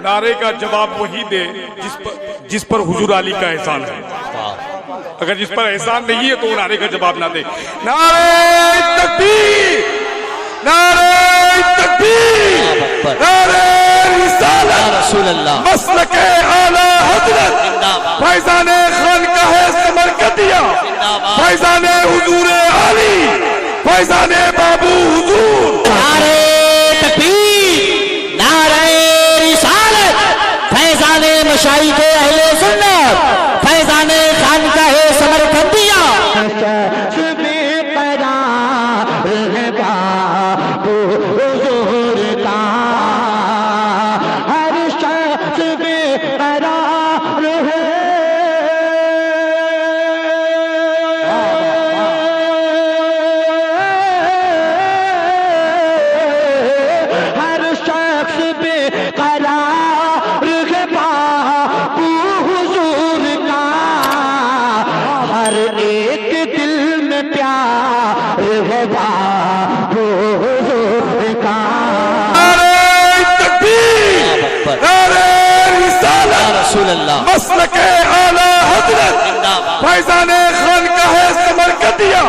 نعرے کا جواب وہی دے جس پر حضور علی کا احسان ہے. اگر جس پر احسان نہیں ہے تو نعرے کا جواب نہ دے. نعرے تکبیر، نعرے تکبیر، نعرے رسالت، رسول اللہ، مسلک اعلی حضرت فیضان خانقاہ سمرقندیہ، فیضان حضور علی، فیضان بابو حضور. نعرے تکبیر، نعرے رسالت، فیضان مشائخ اہل سنت، فیضان خانقاہ سمرقندیہ. مسلک اعلی حضرت فیضان خانقاہ سمرقندیہ.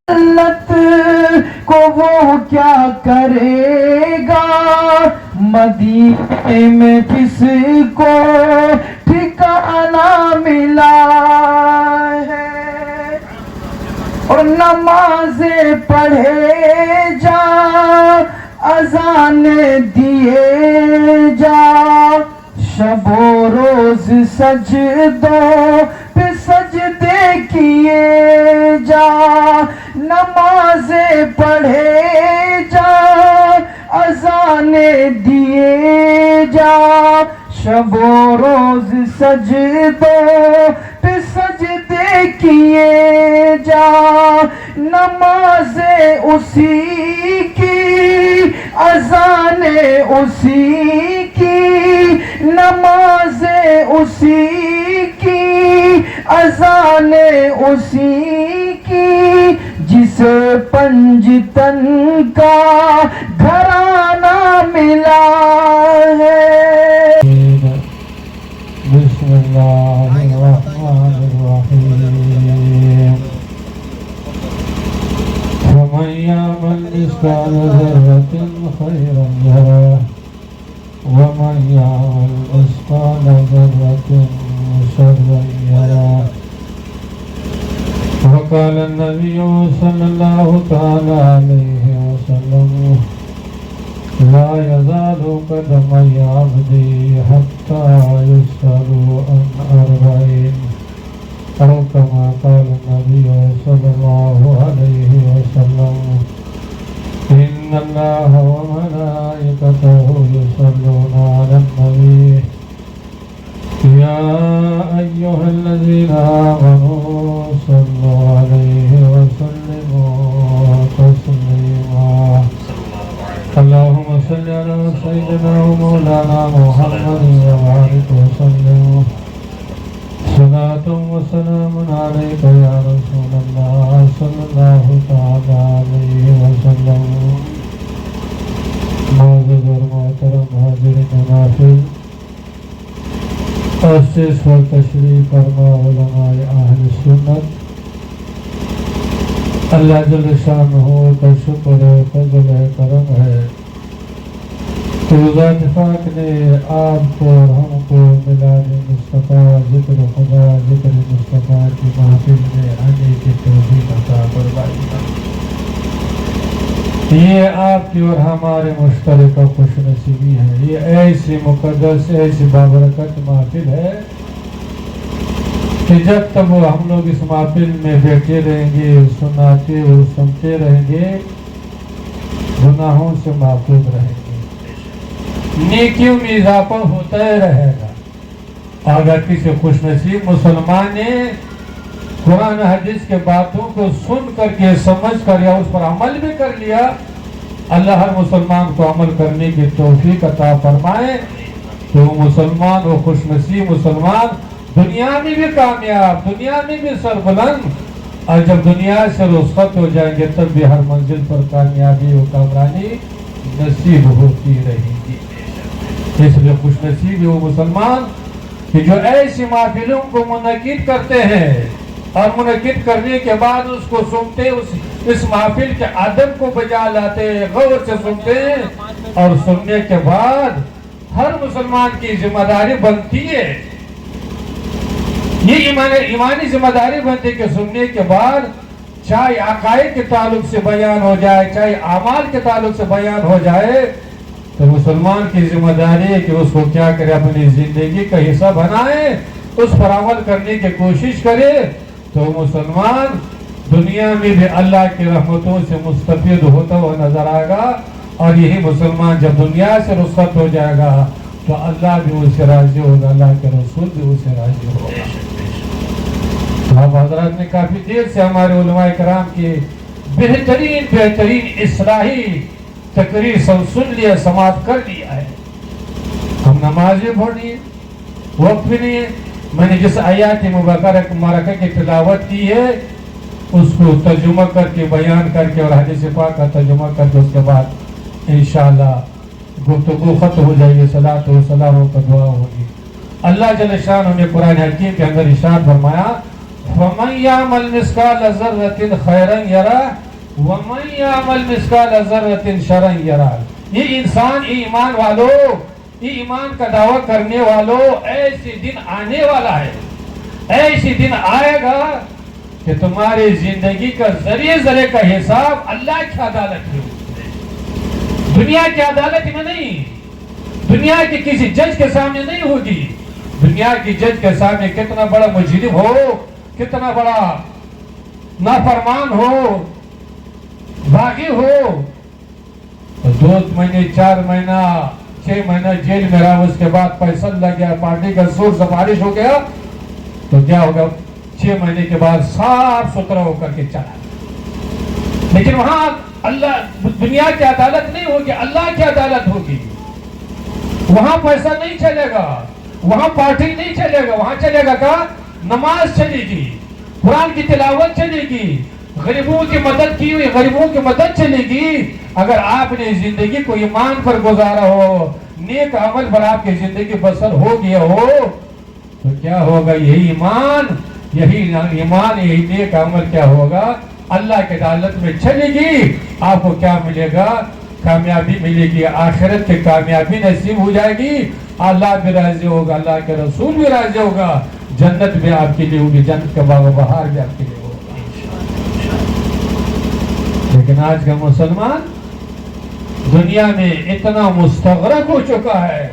ملت کو وہ کیا کرے گا، مدینے میں کس کو ٹھکانہ ملا ہے، اور نمازیں پڑھے جا، اذان دیے جا، شب و روز سجدوں پہ سجدے کیے جا، نمازیں پڑھے جا، اذانیں دیے جا، شب و روز سجدوں پہ سجدے کیے جا، نمازیں اسی کی، اذانیں اسی کی، نمازیں اسی کی، اذانیں اسی کی، جسے پنجتن کا گھرانہ ملا ہے. بسم اللہ الرحمن الرحیم. فمن يعمل مثقال ذرة خيرا يره ومن يعمل مثقال ذرة شرا يره. وقال النبي صلى الله تعالى عليه وسلم لا يزال قدم عبدي حتى يسأل عن 40 أو كما قال النبي صلى الله عليه وسلم إن الله وملائكته يصلون على النبي يا أيها الذين آمنوا صلوا عليه وسلموا تسليما. اللهم صل على سيدنا ومولانا محمد وبارك وسلم. صلاة وسلام عليك يا رسول الله صلى الله تعالى عليه وسلم. معزز اور محترم حاضرین نافذ، اسس و تشریف فرما علماء اہل سنت، اللہ جل شانہ کا شکر ہے، فضل ہے، کرم ہے تو ذات پاک نے آپ کو اور ہم کو میلاد مصطفیٰ، ذکر خدا، ذکر مصطفیٰ کی محفل میں آنے کی توفیق عطا فرمائی. یہ آپ کی اور ہمارے مشترکہ خوش نصیبی ہے. یہ ایسی مقدس، ایسی بابرکت محفل ہے کہ جب تک وہ ہم لوگ اس محفل میں بیٹھے رہیں گے، سناتے اور سنتے رہیں گے، گناہوں سے محفوظ رہیں گے، نیکیوں میں اضافہ ہوتا ہی رہے گا. اگر کسی خوش نصیب مسلمان نے قرآن حدیث کے باتوں کو سن کر کے، سمجھ کر یا اس پر عمل بھی کر لیا، اللہ ہر مسلمان کو عمل کرنے کی توفیق عطا فرمائے تو وہ مسلمان، وہ خوش نصیب مسلمان دنیا میں بھی کامیاب، دنیا میں بھی سربلند، اور جب دنیا سے رخصت ہو جائیں گے تب بھی ہر منزل پر کامیابی و کامرانی نصیب ہوتی رہے گی. اس لیے خوش نصیب ہے وہ مسلمان کہ جو ایسی محفلوں کو منعقد کرتے ہیں اور منعقد کرنے کے بعد اس کو سنتے، اس محفل کے ادب کو بجا لاتے، غور سے سنتے ہیں، اور سننے کے بعد ہر مسلمان کی ذمہ داری بنتی ہے، یہ ایمانی ذمہ داری بنتی ہے کہ سننے کے بعد چاہے عقائد کے تعلق سے بیان ہو جائے، چاہے اعمال کے تعلق سے بیان ہو جائے، تو مسلمان کی ذمہ داری ہے کہ اس کو کیا کرے، اپنی زندگی کا حصہ بنائے، اس پر عمل کرنے کی کوشش کرے، تو مسلمان دنیا میں بھی اللہ کی رحمتوں سے مستفید ہوتا ہوا نظر آئے گا، اور یہی مسلمان جب دنیا سے رخصت ہو جائے گا تو اللہ بھی اس سے راضی ہوگا، اللہ کے رسول بھی اس سے راضی ہوگا۔ آپ حضرات نے کافی دیر سے ہمارے علماء کرام کی بہترین اصلاحی تقریر سن لیا، سماعت کر لیا ہے۔ ہم نماز بھی پڑھنی ہے، وقت بھی نہیں ہے۔ میں نے جس آیات مبارکہ کی تلاوت کی ہے اس کو ترجمہ کر کے، بیان کر کے، اور حدیث پاک کا ترجمہ کر کے، اس کے بعد انشاءاللہ گفتگو ختم ہو جائے گی، صلاۃ و سلام کا دعا ہوگی۔ اللہ جل شانہ نے قرآن حکیم کے اندر ارشاد فرمایا، وَمَن يَعْمَلْ مِثْقَالَ ذَرَّةٍ خَيْرًا يَرَهُ وَمَن يَعْمَلْ مِثْقَالَ ذَرَّةٍ شَرًّا يَرَهُ۔ یہ انسان، ایمان والوں، یہ ایمان کا دعویٰ کرنے والوں، ایسے دن آنے والا ہے، ایسے دن آئے گا کہ تمہاری زندگی کا ذرے کا حساب اللہ کی عدالت میں، دنیا کی عدالت میں نہیں، دنیا کے کسی جج کے سامنے نہیں ہوگی۔ دنیا کی جج کے سامنے کتنا بڑا مجرم ہو، کتنا بڑا نافرمان ہو، باغی ہو، 2 مہینے 4 مہینہ 6 مہینہ جیل میں رہا، اس کے بعد پیسہ لگ گیا، پارٹی کا سور سفارش ہو گیا، تو کیا ہوگا؟ 6 مہینے کے بعد صاف ستھرا ہو کر کے چلا۔ لیکن وہاں اللہ، دنیا کی عدالت نہیں ہوگی، اللہ کی عدالت ہوگی۔ وہاں پیسہ نہیں چلے گا، وہاں پارٹی نہیں چلے گا، وہاں چلے گا کیا؟ نماز چلے گی، قرآن کی تلاوت چلے گی، غریبوں کی مدد کی ہوئی غریبوں کی مدد چلے گی۔ اگر آپ نے زندگی کو ایمان پر گزارا ہو، نیک عمل پر آپ کی زندگی بسر ہو گیا ہو، تو کیا ہوگا؟ یہی ایمان، یہی نیک عمل کیا ہوگا؟ اللہ کی عدالت میں چلے گی، آپ کو کیا ملے گا؟ کامیابی ملے گی، آخرت کی کامیابی نصیب ہو جائے گی، اللہ بھی راضی ہوگا، اللہ کے رسول بھی راضی ہوگا، جنت بھی آپ کے لیے ہوگی، جنت کا باغ و بہار بھی آپ کے لیے ہوگا۔ لیکن آج کا مسلمان دنیا میں اتنا مستغرق ہو چکا ہے،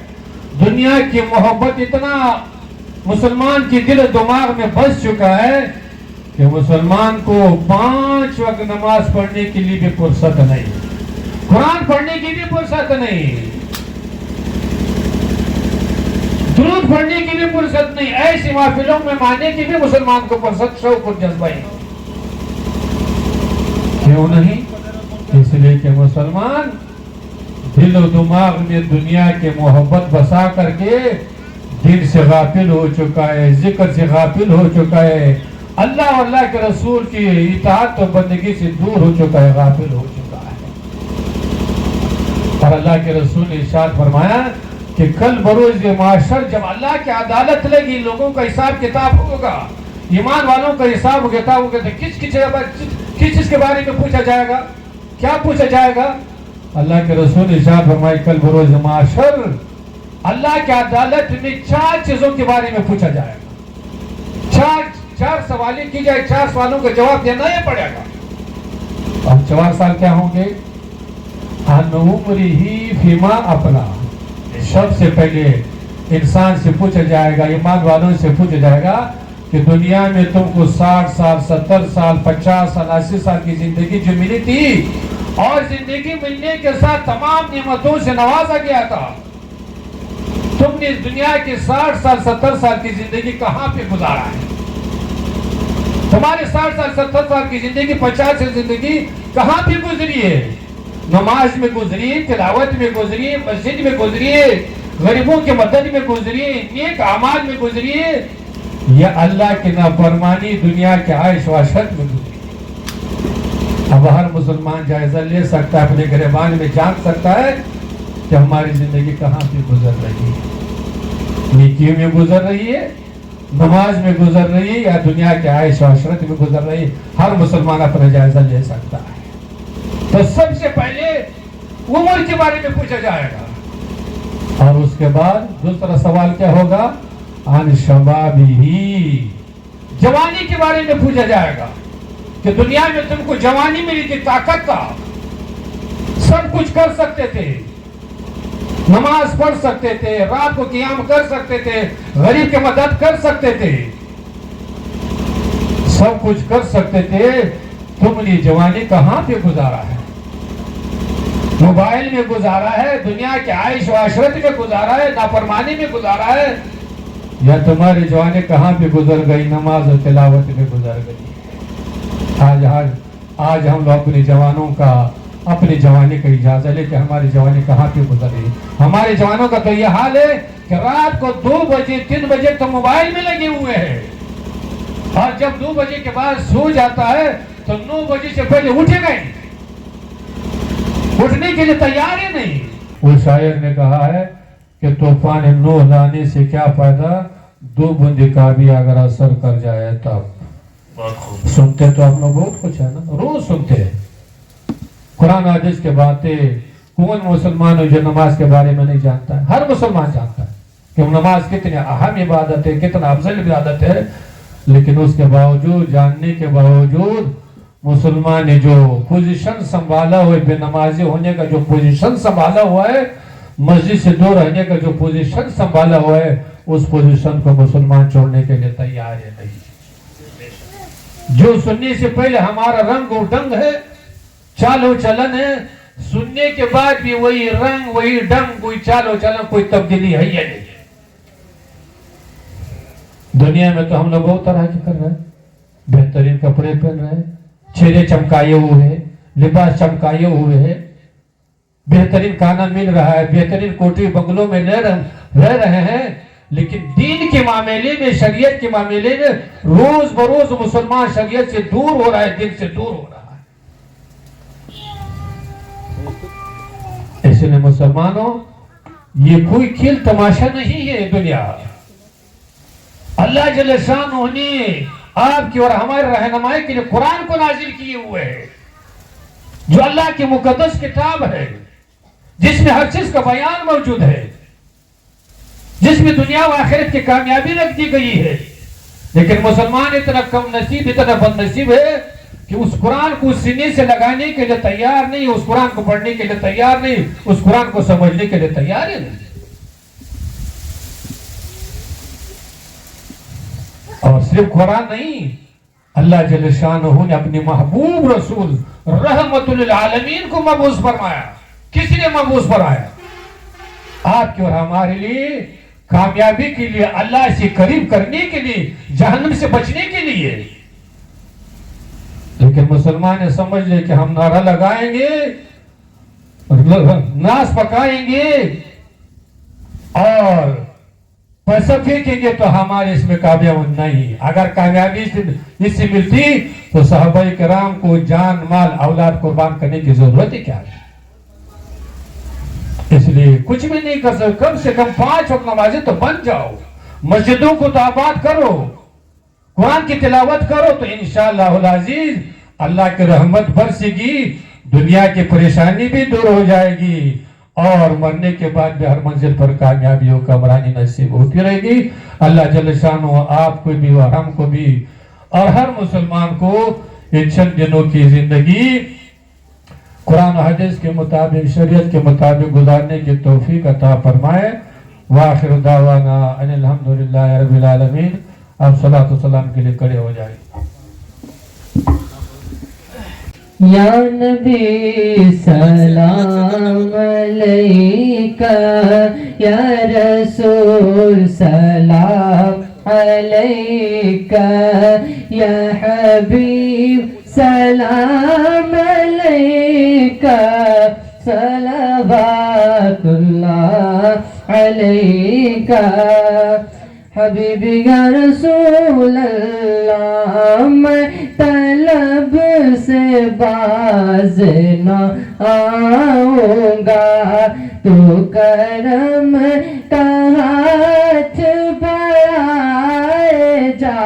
دنیا کی محبت اتنا مسلمان کی دل و دماغ میں بس چکا ہے کہ مسلمان کو 5 وقت نماز پڑھنے کے لیے بھی فرصت نہیں، قرآن پڑھنے کی بھی فرصت نہیں، درود پڑھنے کی بھی فرصت نہیں، ایسی محفلوں میں ماننے کی بھی مسلمان کو فرصت، شوق اور جذبہ ہی کیوں نہیں؟ اس لیے کہ مسلمان دل و دماغ میں دنیا کے محبت بسا کر کے دل سے غافل ہو چکا ہے، ذکر سے غافل ہو چکا ہے، اللہ اور اللہ کے رسول کی اطاعت و بندگی سے دور ہو چکا ہے، غافل ہو چکا ہے۔ اور اللہ کے رسول نے ارشاد فرمایا کہ کل بروز معاشر جب اللہ کی عدالت لگی، لوگوں کا حساب کتاب ہوگا، ایمان والوں کا حساب کتاب ہوگا، تو کس چیز کے بارے میں پوچھا جائے گا؟ کیا پوچھا جائے گا؟ اللہ کے رسول نے ارشاد فرمایا کل بروز معاشر اللہ کی عدالت میں 4 چیزوں کے بارے میں پوچھا جائے گا، 4 سوالیں کی جائے، 4 سوالوں کا جواب دینا ہی پڑے گا۔ اور 4 سال کیا ہوں گے؟ عن عمرہ فیما اپنا، سب سے پہلے انسان سے پوچھا جائے گا، ایمان والوں سے پوچھا جائے گا کہ دنیا میں تم کو 60 سال 70 سال 50 سال 80 سال کی زندگی جو ملی تھی، اور زندگی ملنے کے ساتھ تمام نعمتوں سے نوازا گیا تھا، تم نے دنیا کی 60 سال 70 سال کی زندگی کہاں پہ گزارا ہے؟ تمہارے 60 سال 70 سال کی زندگی 50 سال زندگی کہاں پہ گزری ہے؟ نماز میں گزری، تلاوت میں گزری، مسجد میں گزری، غریبوں کی مدد میں گزری، نیک اعمال میں گزری، یا اللہ کی نافرمانی دنیا کے عیش و عشرت میں گزری؟ اب ہر مسلمان جائزہ لے سکتا ہے، اپنے گریبان میں جھانک سکتا ہے کہ ہماری زندگی کہاں سے گزر رہی ہے، نیکیوں میں گزر رہی ہے، نماز میں گزر رہی ہے، یا دنیا کے عیش و عشرت میں گزر رہی ہے۔ ہر مسلمان اپنا جائزہ لے سکتا ہے۔ تو سب سے پہلے عمر کے بارے میں پوچھا جائے گا، اور اس کے بعد دوسرا سوال کیا ہوگا؟ عن شبابہ، جوانی کے بارے میں پوچھا جائے گا کہ دنیا میں تم کو جوانی ملی تھی، طاقت تھا، سب کچھ کر سکتے تھے، نماز پڑھ سکتے تھے، رات کو قیام کر سکتے تھے، غریب کی مدد کر سکتے تھے، سب کچھ کر سکتے تھے، تم نے جوانی کہاں پہ گزارا ہے؟ موبائل میں گزارا ہے، دنیا کے عیش و عشرت میں گزارا ہے، نافرمانی میں گزارا ہے، یا تمہاری جوانی کہاں پہ گزر گئی؟ نماز و تلاوت میں گزر گئی۔ آج ہم لوگ اپنی جوانی کا اجازت لے کہ ہماری جوانی کہاں پہ گزر رہی ہے۔ ہمارے جوانوں کا تو یہ حال ہے کہ رات کو 2 بجے 3 بجے تو موبائل میں لگے ہوئے ہیں، اور جب 2 بجے کے بعد سو جاتا ہے تو 9 بجے سے پہلے اٹھے گئے، اٹھنے کے لیے تیار ہی نہیں۔ وہ شاعر نے کہا ہے کہ طوفان نوح لانے سے کیا فائدہ، 2 بوند کا بھی اگر اثر کر جائے تب۔ سنتے تو ہم لوگ بہت کچھ ہے نا، روز سنتے ہیں قرآن حدیث کے باتیں۔ کون مسلمان ہے جو نماز کے بارے میں نہیں جانتا ہے؟ ہر مسلمان جانتا ہے کہ نماز کتنی اہم عبادت ہے، کتنا افضل عبادت ہے، لیکن اس کے باوجود، جاننے کے باوجود، مسلمان نے جو پوزیشن سنبھالا ہوا ہے، بے نمازی ہونے کا جو پوزیشن سنبھالا ہوا ہے، مسجد سے دور رہنے کا جو پوزیشن سنبھالا ہوا ہے، اس پوزیشن کو مسلمان چھوڑنے کے لیے تیار ہے نہیں۔ جو سننے سے پہلے ہمارا رنگ و ڈنگ ہے، چال و چلن ہے، سننے کے بعد بھی وہی رنگ، وہی ڈنگ، کوئی چال و چلن، کوئی تبدیلی ہے یا نہیں۔ دنیا میں تو ہم لوگ بہت طرح کی کر رہے ہیں، بہترین کپڑے پہن رہے ہیں، چہرے چمکائے ہوئے ہیں، لباس چمکائے ہوئے ہیں، بہترین کھانا مل رہا ہے، بہترین کوٹھی بنگلوں میں رہ رہے ہیں، لیکن دین کے معاملے میں، شریعت کے معاملے میں روز بروز مسلمان شریعت سے دور ہو رہا ہے، دین سے دور ہو رہا ہے۔ اس لیے مسلمانوں، یہ کوئی کھیل تماشا نہیں ہے دنیا۔ اللہ جل شانہ نے آپ کی اور ہمارے رہنمائی کے لیے قرآن کو نازل کیے ہوئے ہیں، جو اللہ کی مقدس کتاب ہے، جس میں ہر چیز کا بیان موجود ہے، جس میں دنیا و آخرت کی کامیابی رکھ دی گئی ہے، لیکن مسلمان اتنا کم نصیب، اتنا بد نصیب ہے کہ اس قرآن کو سینے سے لگانے کے لیے تیار نہیں، اس قرآن کو پڑھنے کے لیے تیار نہیں، اس قرآن کو سمجھنے کے لیے تیار ہی نہیں۔ اور صرف قرآن نہیں، اللہ جل شانہ نے اپنی محبوب رسول رحمت للعالمین کو مبعوث فرمایا۔ کس نے مبعوث فرمایا؟ آپ کے اور ہمارے لیے کامیابی کے لیے، اللہ سے قریب کرنے کے لیے، جہنم سے بچنے کے لیے۔ لیکن مسلمان سمجھ لے کہ ہم نعرہ لگائیں گے، ناس پکائیں گے اور پیسہ پھینکیں گے تو ہمارے اس میں کامیابی نہیں۔ اگر کامیابی اس سے ملتی تو صحابہ کرام کو جان مال اولاد قربان کرنے کی ضرورت ہے کیا ہے؟ اس لیے کچھ بھی نہیں کر سکتے، کم سے کم 5 وقت نمازیں تو بن جاؤ، مسجدوں کو تو آباد کرو، قرآن کی تلاوت کرو، تو انشاءاللہ العزیز اللہ کی رحمت برسے گی، دنیا کی پریشانی بھی دور ہو جائے گی، اور مرنے کے بعد بھی ہر منزل پر کامیابی و کامرانی نصیب ہوتی رہے گی۔ اللہ جل شانہ آپ کو بھی اور ہم کو بھی اور ہر مسلمان کو ان چند دنوں کی زندگی قرآن و حدیث کے مطابق، شریعت کے مطابق گزارنے کی توفیق عطا فرمائے۔ وآخر دعوانا ان الحمدللہ رب العالمین۔ آپ صلاۃ و سلام کے لیے کھڑے ہو جائیں۔ یا نبی سلام علیکہ، یا رسول سلام علیکہ، یا حبیب سلام علیکہ، صلوات اللہ علیکہ۔ حبیبی یا رسول اللہ، میں طلب سے باز نہ آؤں گا تو کرم کا ہاتھ بڑھائے جا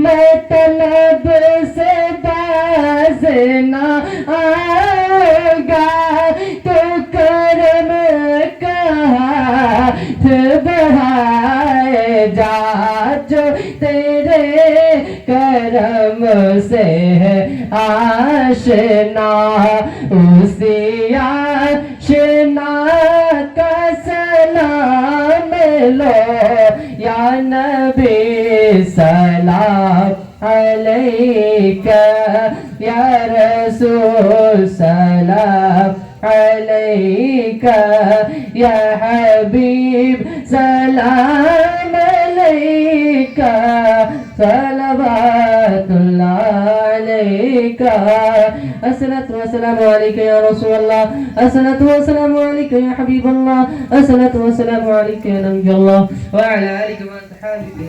میں طلب سے باز نہ آؤں گا تو کرم کا ہاتھ بڑھائے جا جو تیرے کرم سے ہے آشنا اسی آشنا کا سلام لو یا نبی سلام علیکہ یا رسول سلام علیکہ یا حبیب سلام علیکہ صلوات اللہ علیکہ الصلاة والسلام علیکہ یا رسول اللہ الصلاة والسلام علیکہ یا حبیب اللہ الصلاة والسلام علیکہ یا نبی اللہ وعلى آلک وصحابک.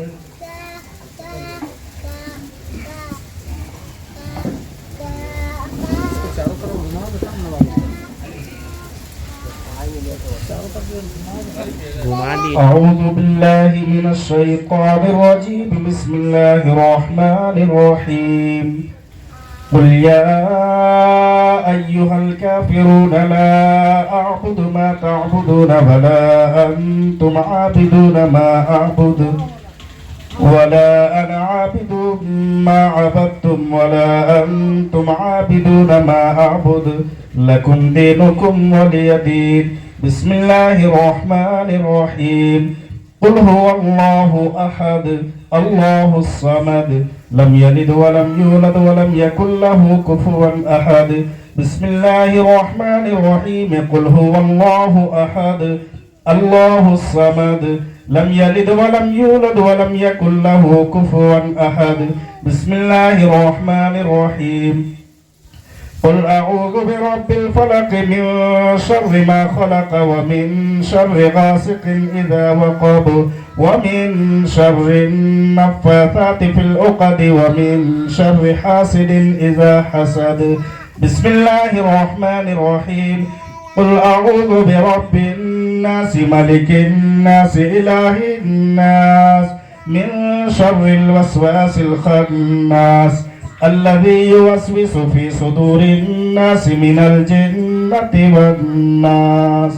أعوذ بالله من الشيطان الرجيم بسم الله الرحمن الرحيم قل يا أيها الكافرون لا أعبد ما تعبدون ولا أنتم عابدون ما أعبد ولا أنا عابد ما عبدتم ولا أنتم عابدون ما أعبد لكم دينكم ولي دين بسم الله الرحمن الرحيم قل هو الله أحد الله الصمد لم يلد ولم يولد ولم يكن له كفوا أحد بسم الله الرحمن الرحيم قل هو الله أحد الله الصمد لم يلد ولم يولد ولم يكن له كفوا أحد بسم الله الرحمن الرحيم قل أعوذ برب الفلق من شر ما خلق ومن شر غاسق إذا وقب ومن شر النفاثات في العقد ومن شر حاسد إذا حسد بسم الله الرحمن الرحيم قل أعوذ برب الناس ملك الناس إله الناس من شر الوسواس الخناس الذي يوسوس في صدور الناس من الجنة والناس.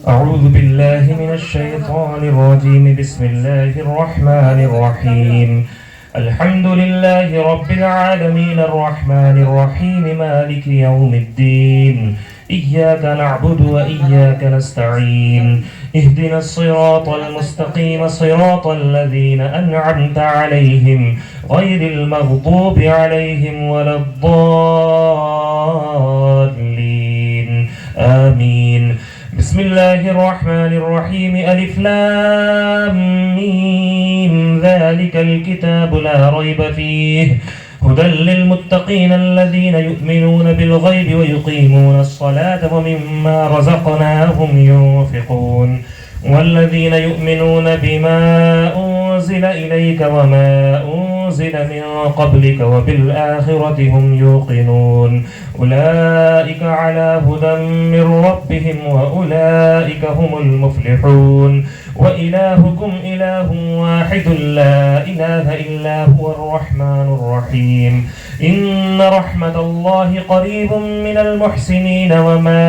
أعوذ بالله من الشيطان الرجيم بسم الله الرحمن الرحيم الحمد لله رب العالمين الرحمن الرحيم مالك يوم الدين إياك نعبد وإياك نستعين اهدنا الصراط المستقيم صراط الذين أنعمت عليهم غير المغضوب عليهم ولا الضالين آمين. بسم الله الرحمن الرحيم ألف لام ميم ذلك الكتاب لا ريب فيه هدى للمتقين الذين يؤمنون بالغيب ويقيمون الصلاة ومما رزقناهم ينفقون والذين يؤمنون بما أنزل إليك وما أنزل من قبلك وبالآخرة هم يوقنون أولئك على هدى من ربهم وأولئك هم المفلحون وإلهكم إله واحد لا إله إلا هو الرحمن الرحيم إن رحمة الله قريب من المحسنين وما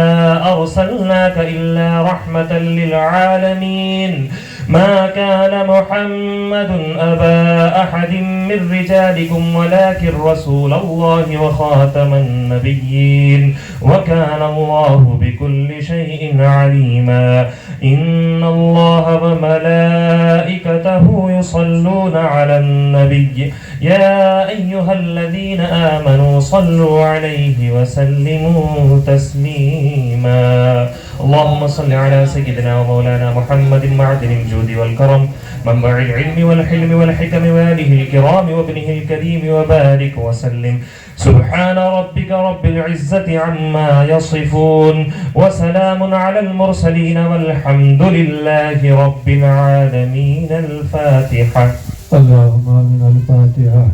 أرسلناك إلا رحمة للعالمين ما كان محمد أبا أحد من رجالكم ولكن رسول الله وخاتم النبيين وكان الله بكل شيء عليما إن الله وملائكته يصلون على النبي يا أيها الذين آمنوا صلوا عليه وسلموا تسليما اللهم صل على سيدنا ومولانا محمد معدن الجود والكرم منبع العلم والحلم والحكم وآله الكرام وابنه الكريم وبارك وسلم سبحان ربك رب العزة عما يصفون وسلام على المرسلين والحمد لله رب العالمين. الفاتحة. اللهم آمين. الفاتحة.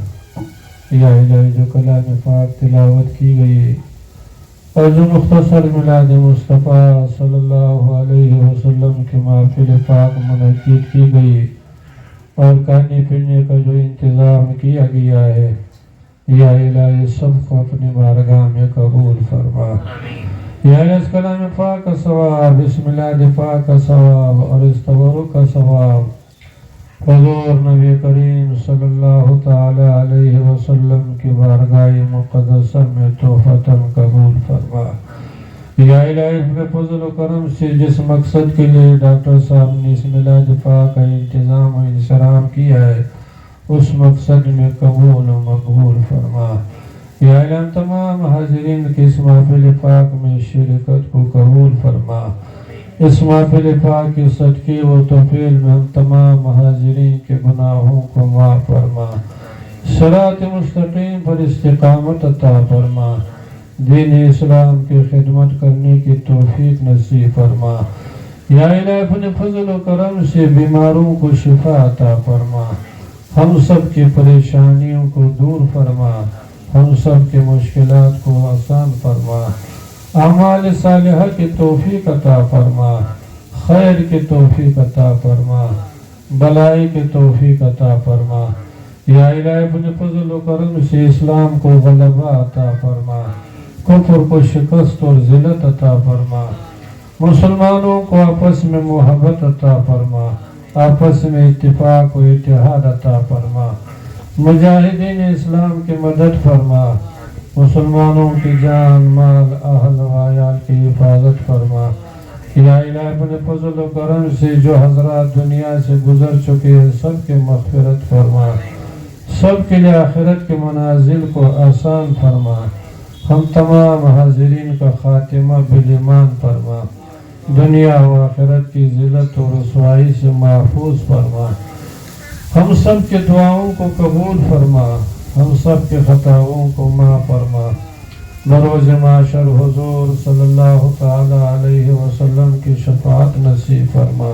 یا الہی جو کلام پاک تلاوت کی گئی اور جو مختصر میلاد مصطفیٰ صلی اللہ علیہ وسلم کی محفل پاک منعقد کی گئی اور کھانے پینے کا جو انتظام کیا گیا ہے، یا الہی سب کو اپنی بارگاہ میں قبول فرما۔ یا الہی اس کلام پاک کا ثواب، اس میلاد پاک کا ثواب اور اس تبرک کا ثواب حضور نبی کریم صلی اللہ تعالی علیہ وسلم کی بارگاہ مقدسہ میں تحفتاً قبول فرما۔ یا الہی اپنے فضل و کرم سے جس مقصد کے لیے ڈاکٹر صاحب نے اس میلاد پاک کا انتظام و انصرام کیا ہے، اس مقصد میں قبول و مقبول فرما۔ یا الہی تمام حاضرین کی اس محفل پاک میں شرکت کو قبول فرما۔ اس محفل پاک کے صدقے و توفیل میں ہم تمام حاضرین کے گناہوں کو معاف فرما، صراط مستقیم پر استقامت عطا فرما، دین اسلام کی خدمت کرنے کی توفیق نصیب فرما۔ یا الہی اپنے فضل و کرم سے بیماروں کو شفا عطا فرما، ہم سب کی پریشانیوں کو دور فرما، ہم سب کے مشکلات کو آسان فرما، اعمال صالحہ کی توفیق عطا فرما، خیر کی توفیق عطا فرما، بلائی کی توفیق عطا فرما۔ یا الہی اپنے فضل و کرم سے اسلام کو غلبہ عطا فرما، کفر کو شکست اور ذلت عطا فرما، مسلمانوں کو آپس میں محبت عطا فرما، آپس میں اتفاق و اتحاد عطا فرما، مجاہدین اسلام کی مدد فرما، مسلمانوں کی جان مال اہل و عیال کی حفاظت فرما۔ یا الہی اپنے فضل و کرم سے جو حضرات دنیا سے گزر چکے ہیں سب کے مغفرت فرما، سب کے لیے آخرت کے منازل کو آسان فرما، ہم تمام حاضرین کا خاتمہ بالایمان فرما، دنیا و آخرت کی ذلت و رسوائی سے محفوظ فرما، ہم سب کے دعاؤں کو قبول فرما، ہم سب کے خطاؤں کو معاف فرما۔ بروز معاشر حضور صلی اللہ تعالی علیہ وسلم کی شفاعت نصیب فرما۔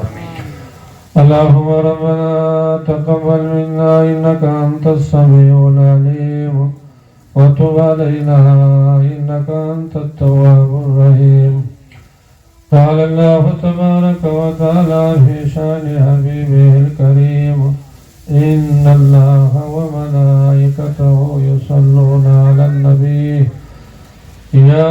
اللہم ربنا تقبل منا انکا انت السمیع العلیم وتب علینا انکا انت التواب الرحیم۔ قال اللہ تبارک و تعالی فی شان حبیبہ الکریم ان اللہ وملائکتہ یصلون علی النبی یا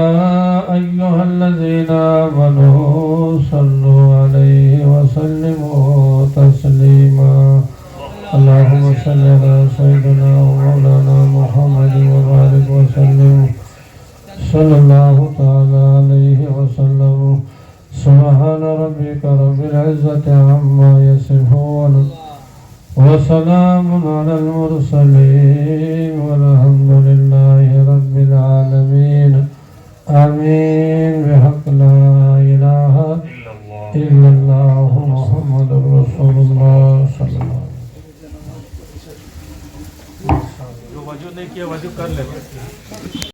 ایہا الذین آمنوا صلوا علیہ وسلموا تسلیما۔ اللہم صلی علی سیدنا مولانا محمد وبارک وسلم صلی اللہ تعالی علیہ وسلم۔ سبحان ربک رب العزت عما یصفون وسلام علی المرسلین والحمد للہ رب العالمین۔ آمین بحق لا الہ الا اللہ محمد رسول اللہ صلی اللہ علیہ وسلم۔ جو وضو نہیں کیا وضو کر لے